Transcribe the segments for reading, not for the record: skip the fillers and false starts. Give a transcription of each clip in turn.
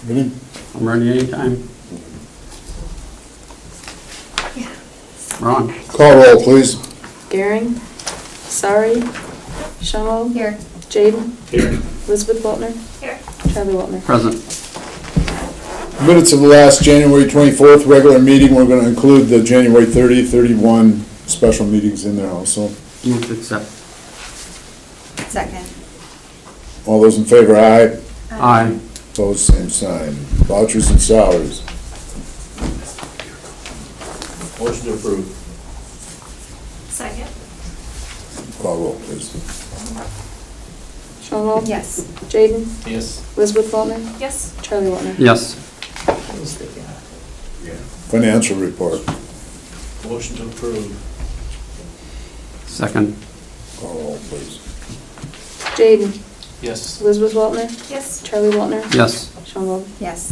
Ready? I'm ready anytime. Ron? Call roll, please. Gehring. Sorry. Shawno. Here. Jaden. Here. Elizabeth Waltner. Here. Charlie Waltner. Present. Minutes of the last January 24th regular meeting, we're going to include the January 30, 31 special meetings in there also. Move to accept. Second. All those in favor, aye. Aye. Opposed, same sign. Vouchers and salaries. Motion to approve. Second. Call roll, please. Shawno. Yes. Jaden. Yes. Elizabeth Waltner. Yes. Charlie Waltner. Yes. Financial report. Motion to approve. Second. Call roll, please. Jaden. Yes. Elizabeth Waltner. Yes. Charlie Waltner. Yes. Shawno. Yes.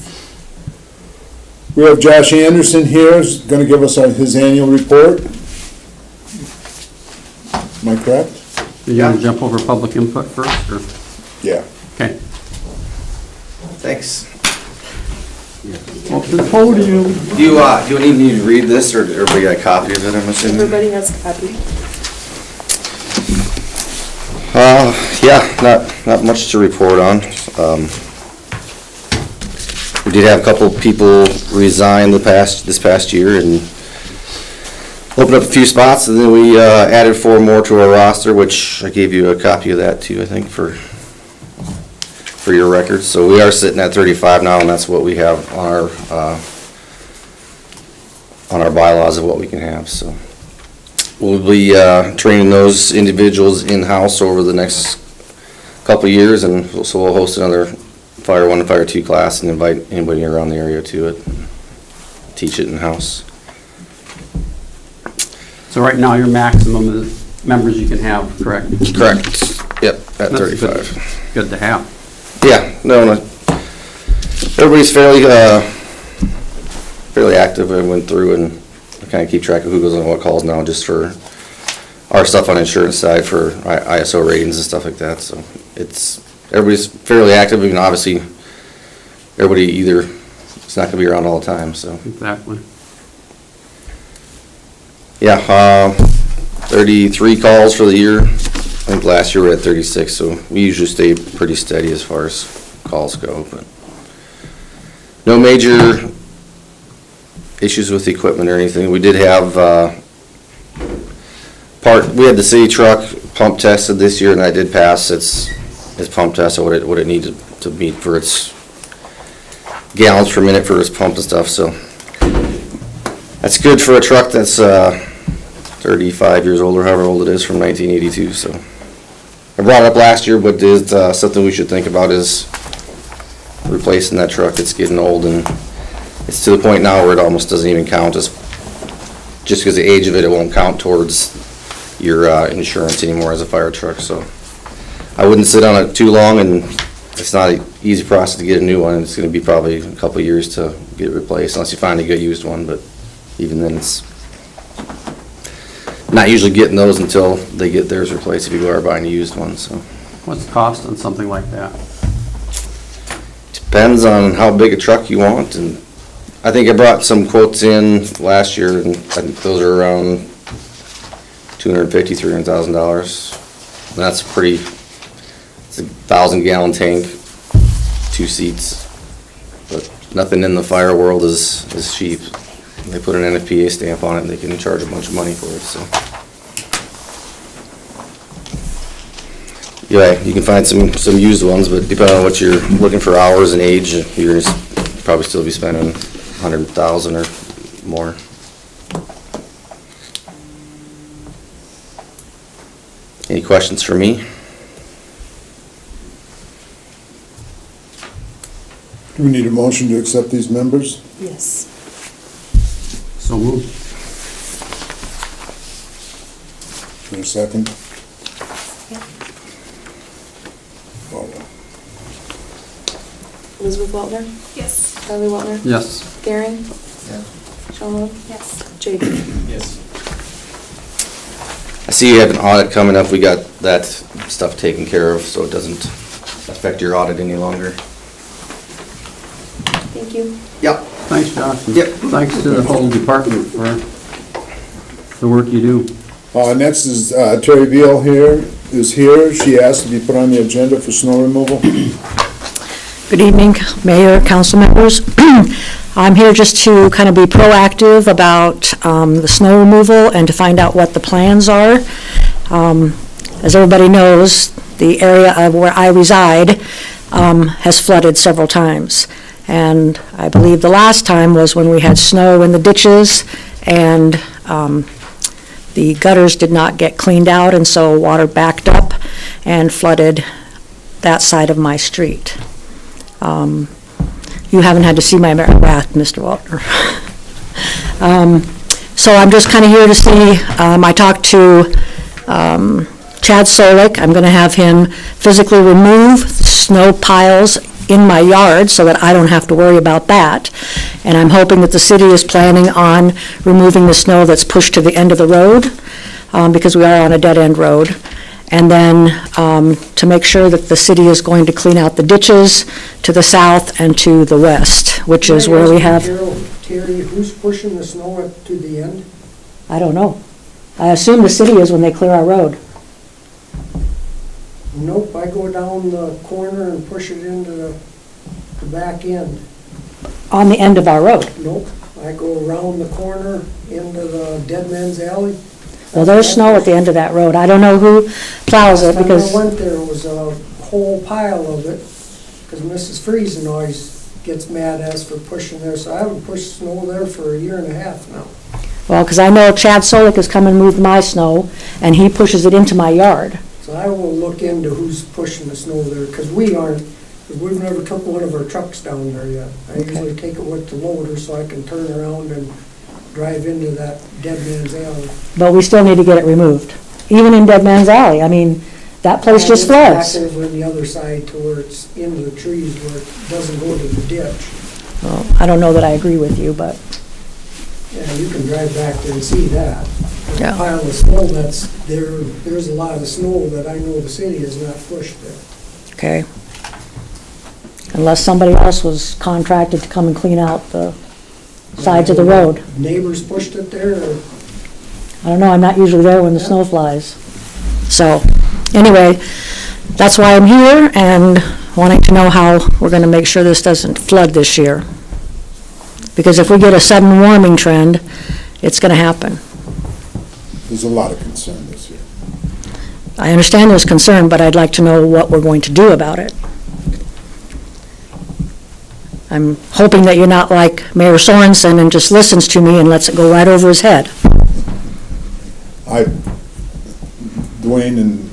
We have Josh Anderson here, who's going to give us his annual report. Am I correct? Do you want to jump over public input first, or? Yeah. Okay. Thanks. Up to the podium. Do you need me to read this, or everybody got a copy of it, I'm assuming? Everybody has a copy. Yeah, not much to report on. We did have a couple people resign this past year and opened up a few spots, and then we added 4 more to our roster, which I gave you a copy of that too, I think, for your records. So we are sitting at 35 now, and that's what we have on our bylaws of what we can have. So we'll be training those individuals in-house over the next couple of years, and so we'll host another Fire 1 and Fire 2 class and invite anybody around the area to it, teach it in-house. So right now, your maximum is members you can have, correct? Correct. Yep, at That's 35. Good to have. Yeah, no, everybody's fairly active. I went through and I kind of keep track of who goes on what calls now, just for our stuff on insurance side for ISO ratings and stuff like that. So everybody's fairly active. I mean, obviously, everybody it's not gonna be around all the time, so. Exactly. Yeah, 33 calls for the year. I think last year we had 36, so we usually stay pretty steady as far as calls go, but no major issues with the equipment or anything. We did have we had the city truck pump tested this year, and I did pass its pump test of what it needed to meet for its gallons per minute for its pump and stuff, so that's good for a truck that's 35 years old or however old it is, from 1982. So I brought it up last year, but is something we should think about is replacing that truck. It's getting old, and it's to the point now where it almost doesn't even count as, just because the age of it won't count towards your insurance anymore as a fire truck. So I wouldn't sit on it too long, and it's not an easy process to get a new one. It's going to be probably a couple of years to get it replaced, unless you find a good used one, but even then it's not usually getting those until they get theirs replaced if you are buying a used one. So What's the cost on something like that? depends on how big a truck you want, and I think I brought some quotes in last year, and I think those are around $250,000, $300,000. And that's it's a 1,000-gallon tank, 2 seats, but nothing in the fire world is cheap. They put an NFPA stamp on it, and they can charge a bunch of money for it, so. Yeah, you can find some used ones, but depending on what you're looking for hours and age, you're gonna probably still be spending $100,000 or more. Any questions for me? Do we need a motion to accept these members? Yes. So moved. In a second? Call roll. Elizabeth Waltner. Yes. Charlie Waltner. Yes. Gehring. Yeah. Shawno. Yes. Jaden. Yes. I see you have an audit coming up. We got that stuff taken care of, so it doesn't affect your audit any longer. Thank you. Yep. Thanks, Josh. and Yep. Thanks to the whole department for the work you do. Next is Terry Veal is here. She asked to be put on the agenda for snow removal. Good evening, Mayor, council members. I'm here just to kind of be proactive about the snow removal and to find out what the plans are. As everybody knows, the area of where I reside has flooded several times. And I believe the last time was when we had snow in the ditches and the gutters did not get cleaned out, and so water backed up and flooded that side of my street. You haven't had to see my wrath, Mr. Walter. So I'm just kind of here to see, I talked to Chad Solik. I'm going to have him physically remove snow piles in my yard so that I don't have to worry about that. And I'm hoping that the city is planning on removing the snow that's pushed to the end of the road, because we are on a dead-end road. And then to make sure that the city is going to clean out the ditches to the south and to the west, which is where we have, Terry, who's pushing the snow up to the end? I don't know. I assume the city is when they clear our road. Nope, I go down the corner and push it into the back end. On the end of our road. Nope, I go around the corner into the Dead Man's Alley. Well, there's snow at the end of that road. I don't know who plows it because, Last time I went there, was a whole pile of it, because Mrs. Friesen always gets mad at us for pushing there, so I haven't pushed snow there for a year and a half now. well, because I know Chad Solik has come and moved my snow, and he pushes it into my yard. So I will look into who's pushing the snow there, because we aren't, because we've never took one of our trucks down there yet. I usually take it with the loader so I can turn around and drive into that Dead Man's Alley. But we still need to get it removed, even in Dead Man's Alley. I mean, that place just floods. Back over on the other side to where it's into the trees, where it doesn't go to the ditch. Well, I don't know that I agree with you, but, Yeah, you can drive back there and see that. The Yeah. pile of snow that's there, there's a lot of snow that I know the city has not pushed there. okay. Unless somebody else was contracted to come and clean out the sides of the road. Neighbors pushed it there, or I don't know, I'm not usually there when the snow flies. So, anyway, that's why I'm here and wanting to know how we're gonna make sure this doesn't flood this year. Because if we get a sudden warming trend, it's gonna happen. There's a lot of concern this year. I understand there's concern, but I'd like to know what we're going to do about it. I'm hoping that you're not like Mayor Sorensen and just listens to me and lets it go right over his head. Dwayne and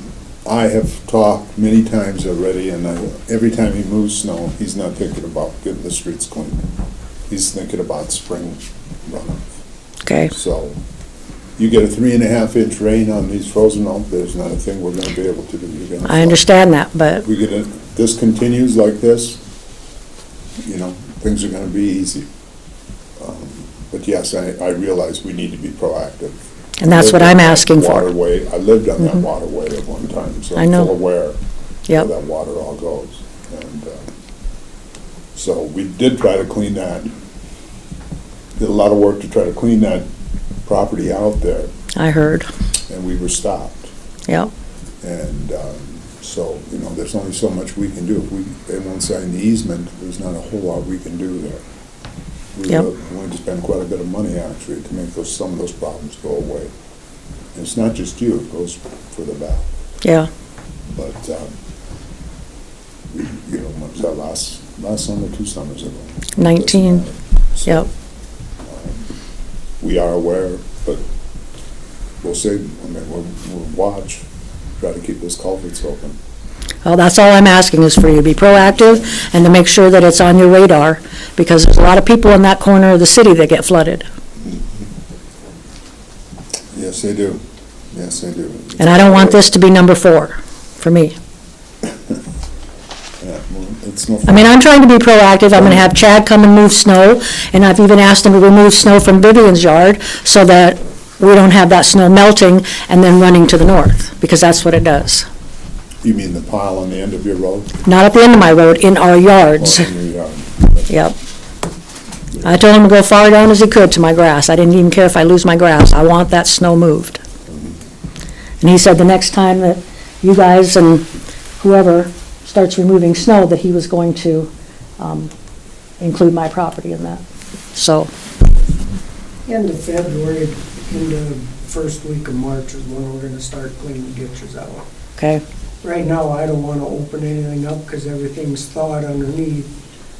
I have talked many times already, and every time he moves snow, he's not thinking about getting the streets clean. He's thinking about spring runoff. Okay, So you get a 3.5-inch rain on these frozen homes, there's not a thing we're gonna be able to do. You're gonna I understand that, but, We get this continues like this, you know, things are gonna be easy. But yes, I realize we need to be proactive. and that's what I'm asking for. Waterway, I lived on that Mhm. waterway at one time, so I I'm know. full aware where Yep, that water all goes. And so we did try to clean that. Did a lot of work to try to clean that property out there, I heard, and we were stopped. yep, And so, you know, there's only so much we can do. If they won't sign the easement, there's not a whole lot we can do there. Yep. We're going to spend quite a bit of money, actually, to make some of those problems go away. And it's not just you, it goes further back. yeah, But, you know, what was that last summer, 2 summers ago? 19, So, yep. We are aware, but we'll see, I mean, we'll watch, try to keep those culverts open. Well, that's all I'm asking is for you to be proactive and to make sure that it's on your radar, because there's a lot of people in that corner of the city that get flooded. Yes, they do. Yes, they do. And I don't want this to be number 4 for me. Yeah, well, it's no I mean, I'm trying to be proactive. I'm gonna have Chad come and move snow, and I've even asked him to remove snow from Vivian's yard so that we don't have that snow melting and then running to the north, because that's what it does. You mean the pile on the end of your road? Not at the end of my road, in our yards. Or in your yard? Yep. I told him to go far down as he could to my grass. I didn't even care if I lose my grass. I want that snow moved. And he said the next time that you guys and whoever starts removing snow, that he was going to include my property in that. So, End of February, into first week of March is when we're gonna start cleaning ditches out. okay, Right now, I don't wanna open anything up because everything's thawed underneath.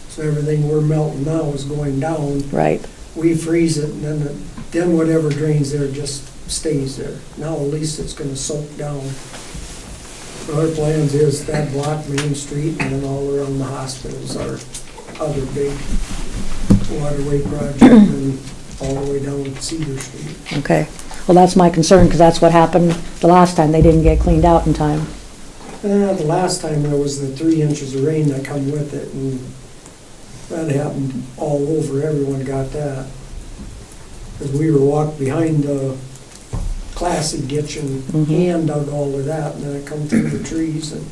So everything we're melting now is going down. right. We freeze it and then whatever drains there just stays there. Now at least it's gonna soak down. But our plans is that block Main Street and then all around the hospitals are other big waterway project and all the way down Cedar Street. Okay. Well, that's my concern, because that's what happened the last time. They didn't get cleaned out in time. And the last time there was the 3 inches of rain that come with it, and that happened all over, everyone got that. Because we were walked behind the classy ditch and hand dug all of that, and then it come through the trees, and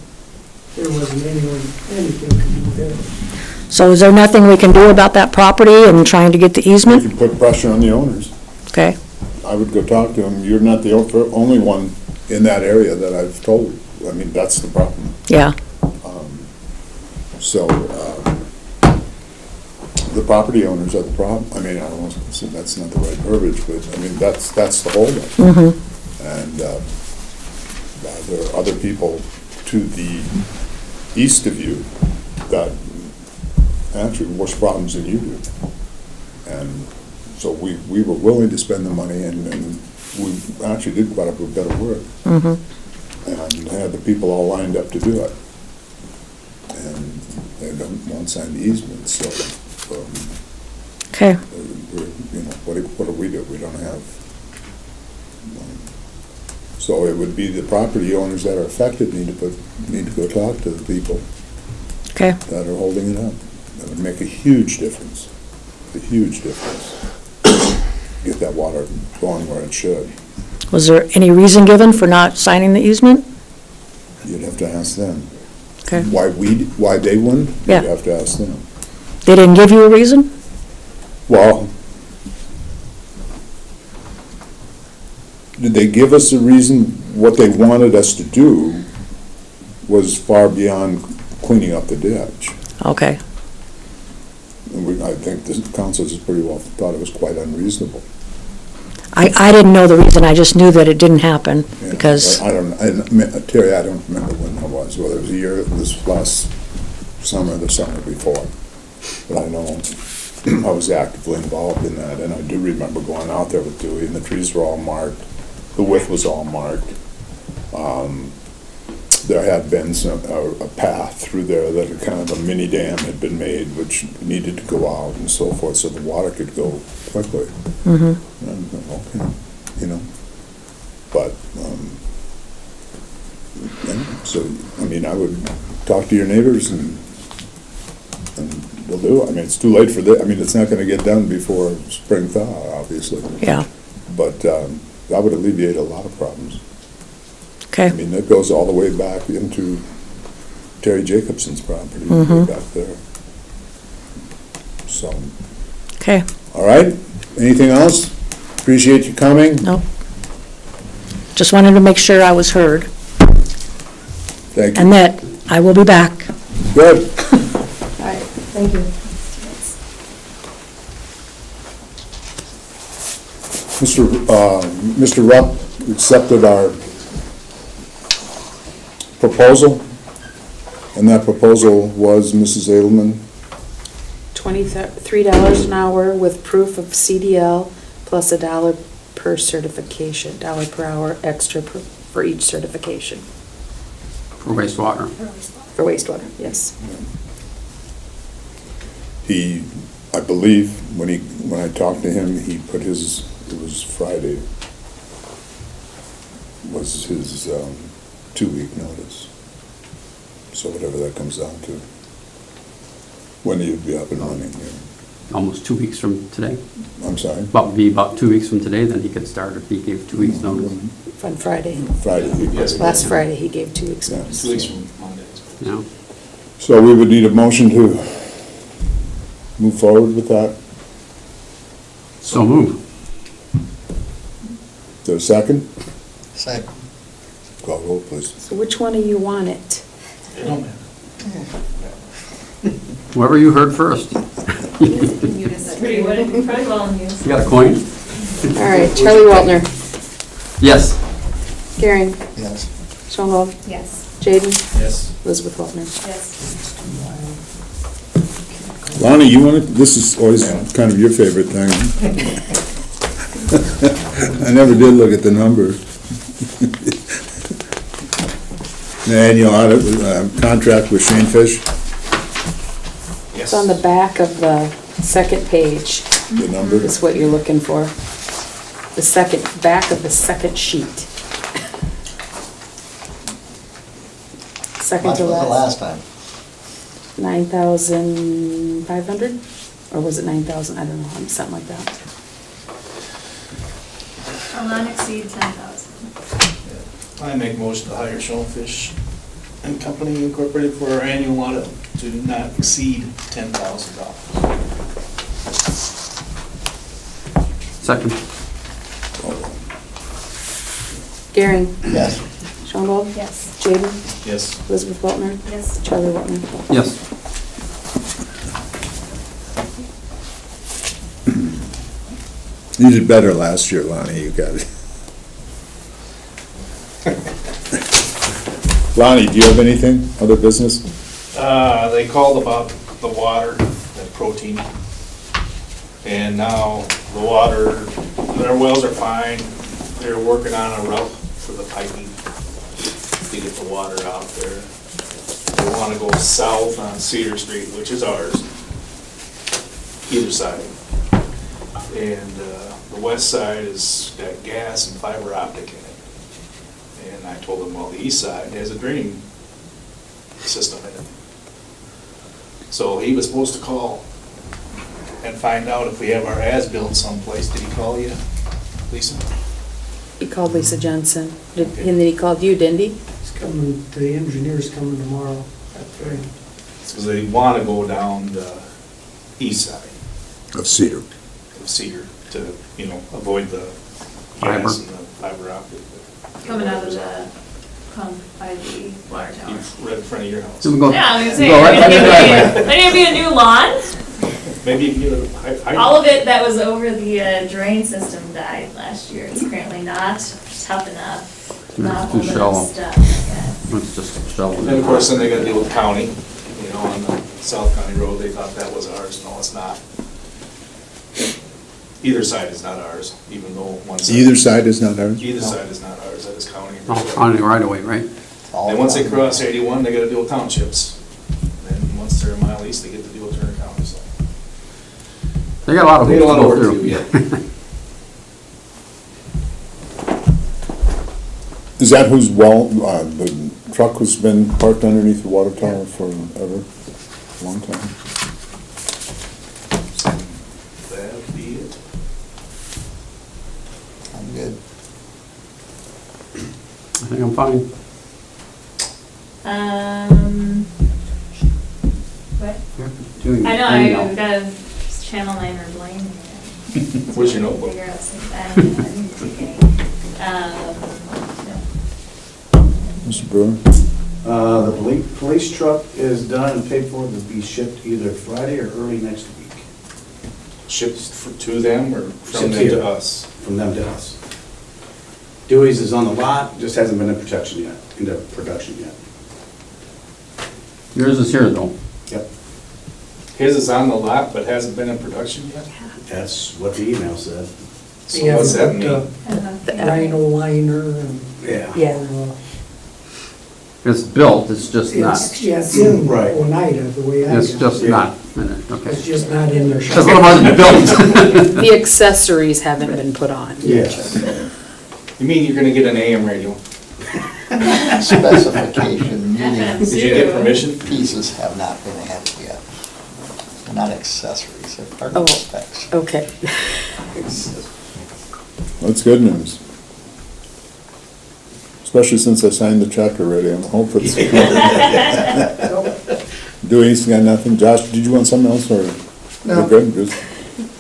there wasn't anything to do with it. So is there nothing we can do about that property and trying to get the You easement? can put pressure on the owners. Okay, I would go talk to them. You're not the only one in that area that I've told. I mean, that's the problem. yeah, So, the property owners are the problem. I mean, I don't want to say that's not the right verbiage, but, I mean, that's the holdup. And there are other people to the east of you that actually worse problems than you do. And so we were willing to spend the money, and we actually did quite a bit of work. And had the people all lined up to do it. And they won't sign the easement, so, okay, what do we do? We don't have, so it would be the property owners that are affected need to go talk to the people okay. that are holding it up. That would make a huge difference, Get that water going where it should. Was there any reason given for not signing the easement? You'd have to ask them. Okay. Why they wouldn't? Yeah. You'd have to ask them. They didn't give you a reason? Well, did they give us a reason? What they wanted us to do was far beyond cleaning up the ditch. Okay, And I think the council just pretty well thought it was quite unreasonable. I didn't know the reason, I just knew that it didn't happen, Yeah, because, I don't, Terry, I don't remember when that was, whether it was a year, this last summer, or the summer before. But I know I was actively involved in that, and I do remember going out there with Dewey, and the trees were all marked, the width was all marked. There had been a path through there that a kind of a mini dam had been made, which needed to go out and so forth, so the water could go quickly. And okay, but, so, I mean, I would talk to your neighbors and we'll do it. I mean, it's too late for this. I mean, it's not gonna get done before spring thaw, obviously. yeah, But, that would alleviate a lot of problems. okay, I mean, that goes all the way back into Terry Jacobson's property, way back there. So, okay, all right, anything else? Appreciate you coming. no. Just wanted to make sure I was heard, Thank you. and that I will be back. Good. All right, thank you. Mr. Rupp accepted our proposal, and that proposal was, Mrs. Edelman, $23 an hour with proof of CDL plus $1 per certification, $1 per hour extra for each certification. For wastewater. For wastewater, yes. he, I believe, when I talked to him, he put his, it was Friday, was his 2-week notice. So whatever that comes down to, when he'd be up and running, Almost 2 weeks from today. I'm sorry, Be about 2 weeks from today, then he could start if he gave 2 weeks notice. On Friday. Friday. Yes. Last Friday, he gave 2 weeks Yeah. notice. 2 weeks from Monday. Yeah. So we would need a motion to move forward with that. So move. Is there a second? Second. Call roll, please. So which one of you want it? It don't matter. Whoever you heard first. Pretty well in use. You got a coin? All right, Charlie Waltner, Yes. Gehring, Yes. Schoenwald, Yes. Jaden, Yes. Elizabeth Waltner. Yes. Lonnie, you want it? This is always kind of your favorite thing. I never did look at the number. The annual audit, contract with Shane Fish, It's on the back of the second page, the number. is what you're looking for. The second, back of the second sheet. Second Much to was the last. last time. 9,500? Or was it 9,000? I don't know, something like that. Shall not exceed 10,000. I make motion to hire Shellfish and Company Incorporated for our annual audit to not exceed $10,000. Second. Gehring, Yes. Schoenwald, Yes. Jaden, Yes. Elizabeth Waltner, Yes. Charlie Waltner. Yes. You did better last year, Lonnie, you got it. Lonnie, do you have anything, other business? They called about the water, the protein. And now the water, their wells are fine. They're working on a route for the piping to get the water out there. They want to go south on Cedar Street, which is ours, either side. And the west side has got gas and fiber optic in it. And I told them, well, the east side has a draining system in it. So he was supposed to call and find out if we have our as-built someplace. Did he call you, Lisa? He called Lisa Jensen, and then he called you, didn't he? It's coming, the engineer's coming tomorrow at 3. Because they want to go down the east side Of Cedar. of Cedar to, avoid the Fiber. gas and the fiber optic. Coming out of the pump by the water tower. You've right in front of your house. So we go- Yeah, I was gonna say, go right are by the driveway. there gonna be a new lawn? Maybe you can get a hydrant. All of it that was over the drain system died last year. It's currently not tough enough, not too old shallow. enough stuff, yes. It's just shallow. And of course, then they gotta deal with county, on the South County Road, they thought that was ours, no, it's not. Either side is not ours, even though one side. Either side is not ours? Either side is not ours, that is county. On the right away, right? All And once they done. cross 81, they gotta deal with townships. Then once they're a mile east, they get to deal with Turner County, so. They got a lot of They got a lot of hoops to work go to do through. yet. Is that whose the truck has been parked underneath the water tower forever? Long time? That'd be it. I'm good. I think I'm fine. What? Doing I know, anyhow. I've got to channel 9 or blame here. Where's your notebook? Figure out some, I didn't take any. No. Mr. Brewer? The police truck is done and paid for to be shipped either Friday or early next week, Shipped to them or from Shipped them here. to us? from them to us. Dewey's is on the lot, just hasn't been in production yet, into production yet. Yours is here though. Yep, His is on the lot but hasn't been in production yet? that's what the email said. So what's that mean? Rhino liner and. Yeah. Yeah. It's built, it's just not, It's in Right. Oneida, the way I it's got just it. not in it, okay. It's just not in their Because shop. otherwise it's built. The accessories haven't been put on. Yes. You mean you're gonna get an AM radio? Specification meaning Did you get permission? pieces have not been added yet. They're not accessories, they're part Oh. of the specs. Okay. That's good news. Especially since I signed the check already, I'm hoping it's. Dewey's got nothing. Josh, did you want something else, or? No. We're good?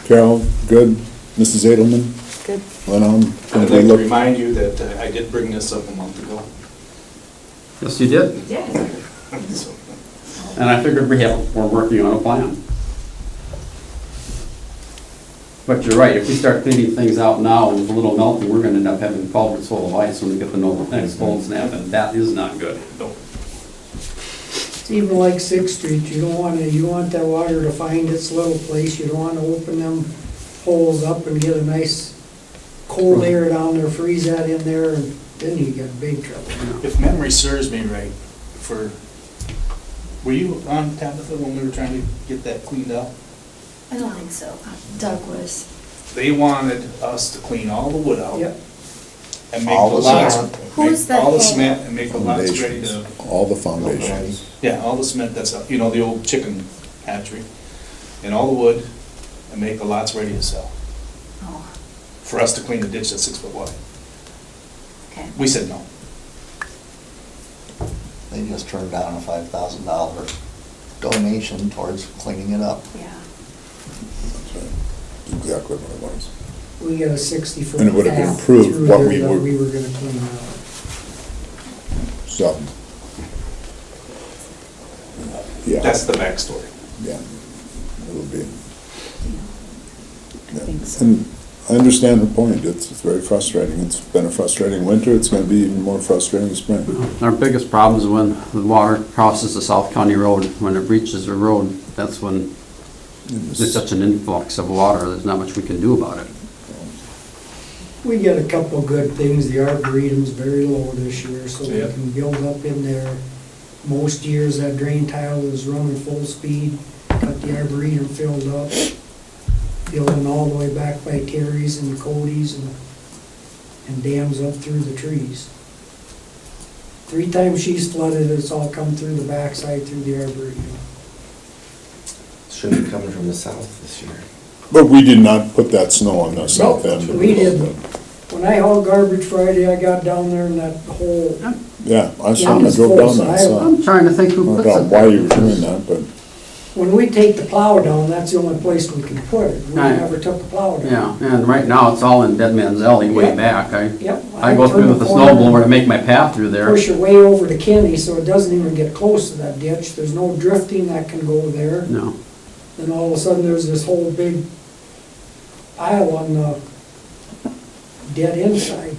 Carol, good? Mrs. Edelman, Good. when I'm I'd gonna like be to looking. remind you that I did bring this up a month ago. Yes, you did. Yeah. So, And I figured we're working on a plan. But you're right, if we start cleaning things out now and with a little melting, we're gonna end up having culverts full of ice when we get the next cold snap, and that is not good. no. It's even like Sixth Street, you want that water to find its little place, you don't wanna open them holes up and get a nice cold air down there, freeze that in there, and then you get big trouble. If memory serves me right, were you on Tabitha when we were trying to get that cleaned out? I don't think so. Doug was. They wanted us to clean all the wood out. Yep. And make All the the lots, cement. Who's make all the that cement and make the lots ready to, Foundations, all the foundations. yeah, all the cement that's, up, you know, the old chicken hatchery. And all the wood and make the lots ready to sell. Oh, For us to clean the ditch that's 6 foot wide. okay. We said no. They just turned down a $5,000 donation towards cleaning it up. Yeah. That's right. Exactly what it was. We got a 60-foot And it would have path improved through what there we that were- we were gonna clean out. So. Yeah, That's the backstory. yeah, it'll be. I think so. And I understand the point, it's very frustrating, it's been a frustrating winter, it's gonna be even more frustrating spring. Our biggest problem is when the water crosses the South County Road. When it reaches the road, that's when there's such an influx of water, there's not much we can do about it. We got a couple good things, the arboretum's very low this year, so we Yep. can build up in there. Most years that drain tile is running full speed, got the arboretum filled up, building all the way back by Terry's and Cody's and dams up through the trees. 3 times she's flooded, it's all come through the backside through the arboretum. Should be coming from the south this year. But we did not put that snow on the south Nope, end. we didn't. When I hauled garbage Friday, I got down there and that whole, Yeah, I saw, Yeah, I it's drove full, down so there, I I- saw. I'm trying to think I who don't puts know it. why you were doing that, but when we take the plow down, that's the only place we can put it. We Right. never took the plow down. Yeah, and right now, it's all in Dead Man's Alley way Yep. back. Yep. I go through with a snow blower to make my path through there. Push it way over to Kenny, so it doesn't even get close to that ditch. There's no drifting that can go there. No. Then all of a sudden, there's this whole big aisle on the dead end side.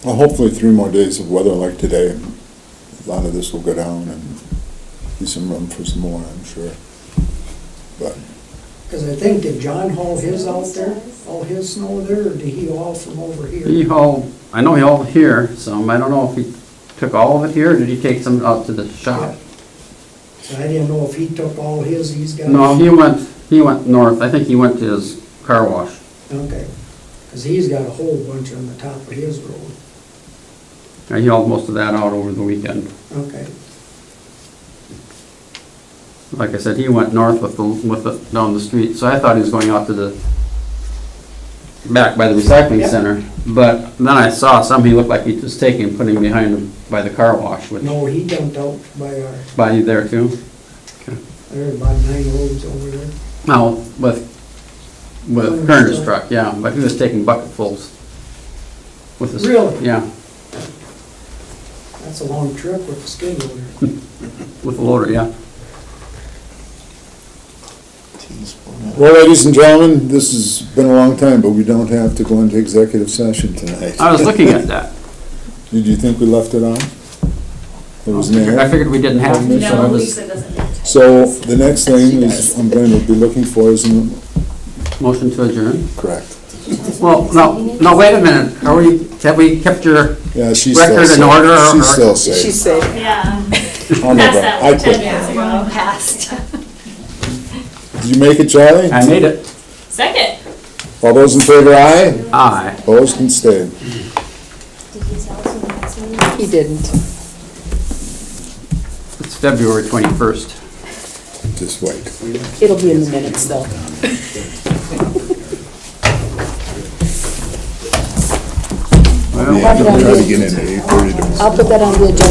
well, hopefully 3 more days of weather like today, a lot of this will go down and be some room for some more, I'm sure. But, Because I think, did John haul his out there, all his snow there, or did he haul from over He here? hauled, I know he hauled here some, I don't know if he took all of it here, or did he take some out to the shop? So I didn't know if he took all his, he's got. No, he went north, I think he went to his car wash. Okay, because he's got a whole bunch on the top of his road. He hauled most of that out over the weekend. Okay. Like I said, he went north with the, down the street, so I thought he was going out to the, back by the recycling Yep. center. But then I saw some he looked like he was taking and putting behind him by the car wash, which, No, he dumped out by our, by you there too. there's about 9 loads over there. No, with Kerner's Kerner's truck. truck, yeah, but he was taking bucketfuls. With his. Really? Yeah, That's a long trip with the skid loader. with the loader, yeah. Teaspoon. well, ladies and gentlemen, this has been a long time, but we don't have to go into executive session tonight. I was looking at that. Did you think we left it on? There was an I error? figured we didn't have to, so I No, was, Lisa doesn't need to. So the next thing is, I'm going to be looking for is, motion to adjourn. correct. Well, no, wait a minute, have we kept your Yeah, she's still record in safe. order? or- She's still She's safe. safe. Yeah. Oh, no, Passed but that I like 10 put- minutes ago. Passed. Did you make it, Charlie? I made it. Second. All those in favor, aye? Aye. Opposed and stayed. Did you tell us when the next meeting is? He didn't. It's February 21st. Just wait. It'll be in the minutes, though. Well, Yeah, I'm trying to get in at 8:30 tomorrow. I'll put that on the agenda